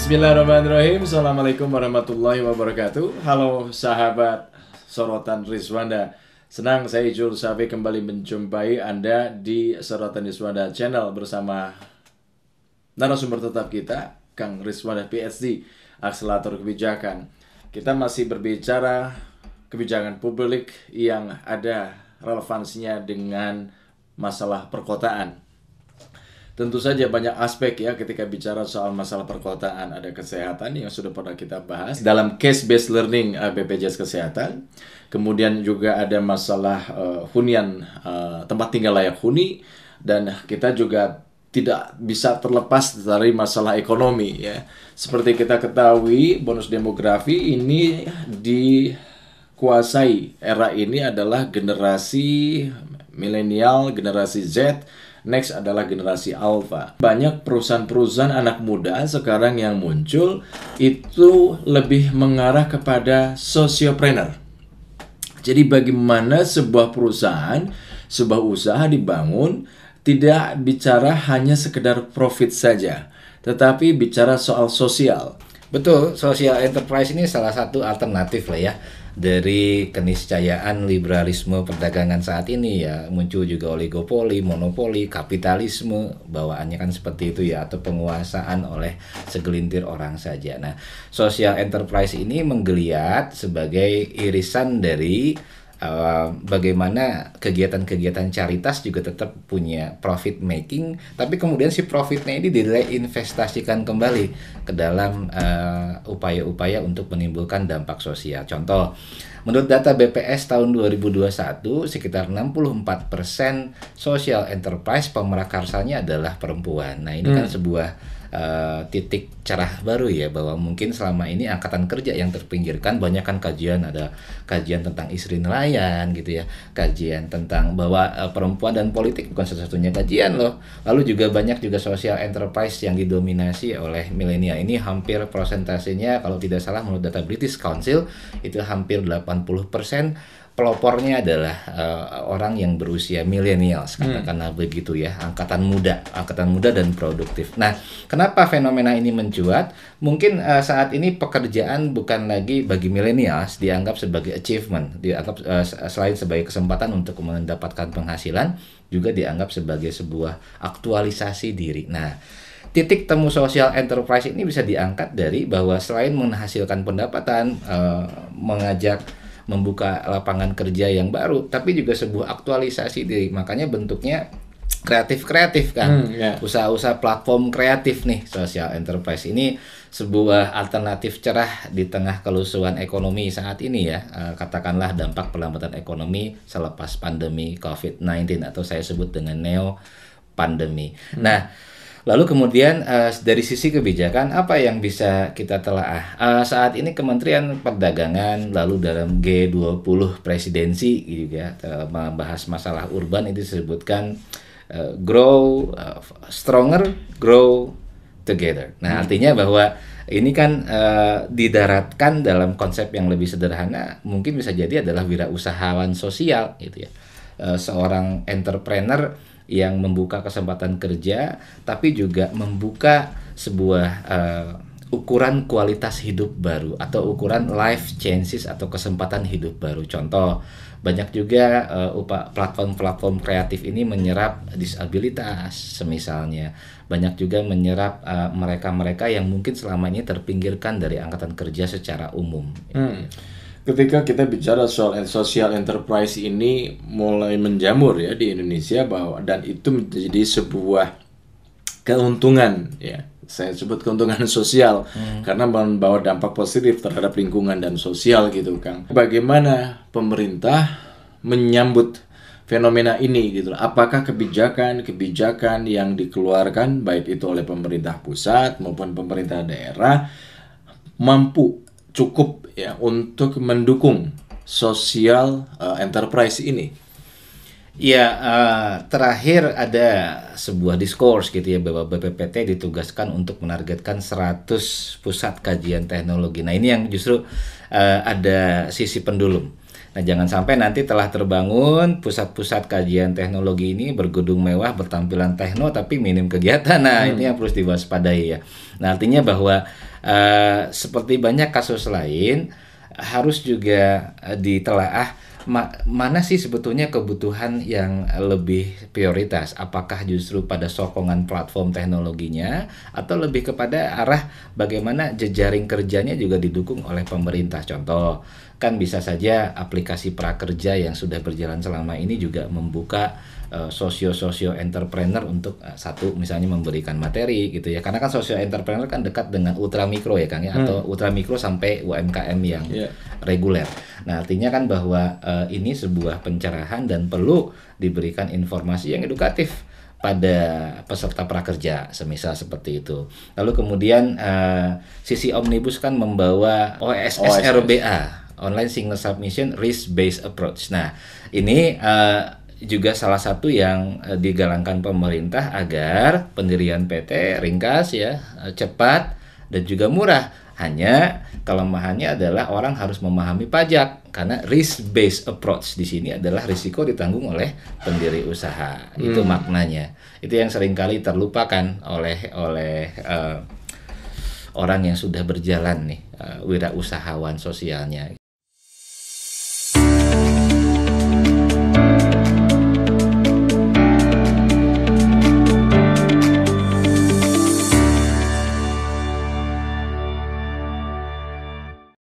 Bismillahirrahmanirrahim. Assalamualaikum warahmatullahi wabarakatuh. Halo sahabat Sorotan Rizwanda. Senang saya Ijul Safi kembali menjumpai Anda di Sorotan Rizwanda Channel bersama narasumber tetap kita, Kang Rizwanda PhD, Akselerator Kebijakan. Kita masih berbicara kebijakan publik yang ada relevansinya dengan masalah perkotaan. Tentu saja banyak aspek ya ketika bicara soal masalah perkotaan. Ada kesehatan yang sudah pernah kita bahas dalam case-based learning BPJS Kesehatan. Kemudian juga ada masalah hunian, tempat tinggal layak huni. Dan kita juga tidak bisa terlepas dari masalah ekonomi ya. Seperti kita ketahui, bonus demografi ini dikuasai. Era ini adalah generasi milenial, generasi Z. Next adalah generasi Alpha. Banyak perusahaan-perusahaan anak muda sekarang yang muncul itu lebih mengarah kepada sociopreneur. Jadi bagaimana sebuah perusahaan, sebuah usaha dibangun tidak bicara hanya sekedar profit saja, tetapi bicara soal sosial. Betul, social enterprise ini salah satu alternatif lah ya dari keniscayaan liberalisme perdagangan saat ini ya. Muncul juga oligopoli, monopoli, kapitalisme, bawaannya kan seperti itu ya, atau penguasaan oleh segelintir orang saja. Nah, social enterprise ini menggeliat sebagai irisan dari bagaimana kegiatan-kegiatan caritas juga tetap punya profit making, tapi kemudian si profitnya ini direinvestasikan kembali ke dalam upaya-upaya untuk menimbulkan dampak sosial. Contoh, menurut data BPS tahun 2021, sekitar 64% social enterprise pemerakarsanya adalah perempuan. Nah, ini kan sebuah titik cerah baru ya, bahwa mungkin selama ini angkatan kerja yang terpinggirkan. Banyak kan kajian, ada kajian tentang istri nelayan gitu ya, kajian tentang bahwa perempuan dan politik bukan satu-satunya kajian loh. Lalu juga banyak juga social enterprise yang didominasi oleh milenial. Ini hampir prosentasenya kalau tidak salah menurut data British Council itu hampir 80%. Pelopornya adalah orang yang berusia millennials, katakanlah begitu ya, angkatan muda dan produktif. Nah, kenapa fenomena ini mencuat? Mungkin saat ini pekerjaan bukan lagi bagi millennials dianggap sebagai achievement, dianggap selain sebagai kesempatan untuk mendapatkan penghasilan, juga dianggap sebagai sebuah aktualisasi diri. Nah, titik temu social enterprise ini bisa diangkat dari bahwa selain menghasilkan pendapatan, membuka lapangan kerja yang baru, tapi juga sebuah aktualisasi diri. Makanya bentuknya kreatif kan, usaha-usaha platform kreatif nih. Social enterprise ini sebuah alternatif cerah di tengah kelusuan ekonomi saat ini ya. Katakanlah dampak perlambatan ekonomi selepas pandemi COVID-19 atau saya sebut dengan neo pandemi. Nah, lalu kemudian dari sisi kebijakan apa yang bisa kita telaah? Saat ini Kementerian Perdagangan lalu dalam G20 presidensi juga membahas masalah urban, itu disebutkan grow stronger, grow together. Nah, artinya bahwa ini kan didaratkan dalam konsep yang lebih sederhana, mungkin bisa jadi adalah wirausahawan sosial gitu ya. Seorang entrepreneur yang membuka kesempatan kerja, tapi juga membuka sebuah ukuran kualitas hidup baru atau ukuran life chances atau kesempatan hidup baru. Contoh, banyak juga platform-platform kreatif ini menyerap disabilitas semisalnya. Banyak juga menyerap mereka-mereka yang mungkin selama ini terpinggirkan dari angkatan kerja secara umum. Ketika kita bicara soal social enterprise ini mulai menjamur ya di Indonesia, dan itu menjadi sebuah keuntungan ya. Saya sebut keuntungan sosial karena membawa dampak positif terhadap lingkungan dan sosial gitu, Kang. Bagaimana pemerintah menyambut fenomena ini gitu? Apakah kebijakan yang dikeluarkan baik itu oleh pemerintah pusat maupun pemerintah daerah cukup ya untuk mendukung social enterprise ini? Ya, terakhir ada sebuah diskurs gitu ya, bahwa BPPT ditugaskan untuk menargetkan 100 pusat kajian teknologi. Nah, ini yang justru ada sisi pendulum. Nah, jangan sampai nanti telah terbangun pusat-pusat kajian teknologi ini bergedung mewah, bertampilan tekno, tapi minim kegiatan. Nah, ini yang perlu diwaspadai ya. Nah, artinya bahwa seperti banyak kasus lain harus juga ditelaah mana sih sebetulnya kebutuhan yang lebih prioritas? Apakah justru pada sokongan platform teknologinya atau lebih kepada arah bagaimana jejaring kerjanya juga didukung oleh pemerintah? Contoh, kan bisa saja aplikasi prakerja yang sudah berjalan selama ini juga membuka sosio entrepreneur untuk satu misalnya memberikan materi gitu ya, karena kan sosio entrepreneur kan dekat dengan ultra mikro ya Kang ya, atau ultra mikro sampai UMKM yang reguler. Nah artinya kan bahwa ini sebuah pencerahan dan perlu diberikan informasi yang edukatif pada peserta prakerja, semisal seperti itu. Lalu kemudian sisi Omnibus kan membawa OSS RBA, Online Single Submission Risk Based Approach. Nah ini juga salah satu yang digalangkan pemerintah agar pendirian PT ringkas ya, cepat dan juga murah. Hanya kelemahannya adalah orang harus memahami pajak karena risk based approach di sini adalah risiko ditanggung oleh pendiri usaha. Itu maknanya. Itu yang seringkali terlupakan oleh orang yang sudah berjalan nih, wirausahawan sosialnya.